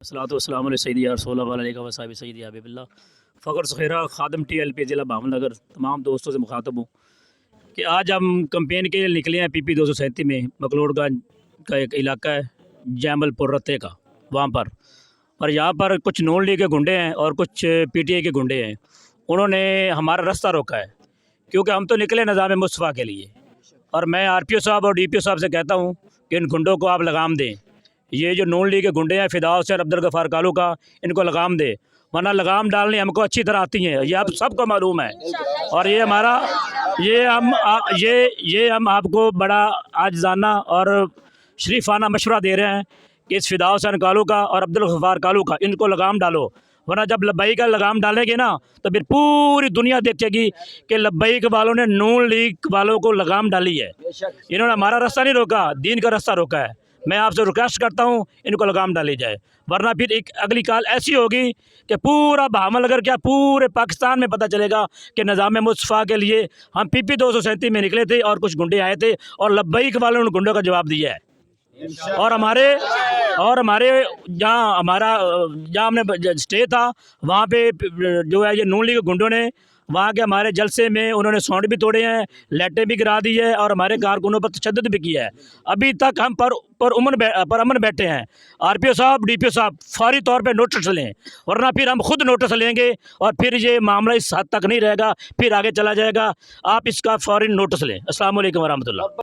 الصلاۃ والسلام علیہ سیدی رسول اللہ علیہ وصحبہ سیدی حبیب اللہ فخر ذخیرہ خادم ٹی ایل پی ضلع بہمن نگر تمام دوستوں سے مخاطب ہوں کہ آج ہم کمپین کے لیے نکلے ہیں پی 237 میں مکلوڑ گنج کا ایک علاقہ ہے جیمل پور رتے کا وہاں پر اور یہاں پر کچھ نون لیگ کے گنڈے ہیں اور کچھ پی ٹی آئی کے گنڈے ہیں. انہوں نے ہمارا راستہ روکا ہے کیونکہ ہم تو نکلے نظام مصطفیٰ کے لیے اور میں آر پی او صاحب اور ڈی پی او صاحب سے کہتا ہوں کہ ان گنڈوں کو آپ لگام دیں. یہ جو نون لیگ کے گنڈے ہیں فدا حسین عبدالغفار کالو کا ان کو لگام دے ورنہ لگام ڈالنے ہم کو اچھی طرح آتی ہیں یہ آپ سب کو معلوم ہے. اور یہ ہمارا یہ ہم آپ کو بڑا عاجزانہ اور شریفانہ مشورہ دے رہے ہیں کہ اس فدا حسین کالو کا اور عبدالغفار کالو کا ان کو لگام ڈالو ورنہ جب لبیک کا لگام ڈالیں گے نا تو پھر پوری دنیا دیکھے گی کہ لبیک والوں نے نون لیگ والوں کو لگام ڈالی ہے. انہوں نے ہمارا راستہ نہیں روکا, دین کا راستہ روکا ہے. میں آپ سے ریکویسٹ کرتا ہوں ان کو لگام ڈالی جائے ورنہ پھر ایک اگلی کال ایسی ہوگی کہ پورا بہمن نگر کیا پورے پاکستان میں پتہ چلے گا کہ نظام مصطفیٰ کے لیے ہم پی 237 میں نکلے تھے اور کچھ گنڈے آئے تھے اور لبیک والوں نے گنڈوں کا جواب دیا ہے. اور ہمارے جہاں ہم نے اسٹے تھا وہاں پہ جو ہے یہ نون لیگ گنڈوں نے وہاں کے ہمارے جلسے میں انہوں نے ساؤنڈ بھی توڑے ہیں, لائٹیں بھی گرا دی ہے اور ہمارے کارکنوں پر تشدد بھی کیا ہے. ابھی تک ہم پر امن بیٹھے ہیں. آر پی او صاحب ڈی پی او صاحب فوری طور پہ نوٹس لیں ورنہ پھر ہم خود نوٹس لیں گے اور پھر یہ معاملہ اس حد تک نہیں رہے گا, پھر آگے چلا جائے گا. آپ اس کا فوری نوٹس لیں. السلام علیکم ورحمۃ اللہ.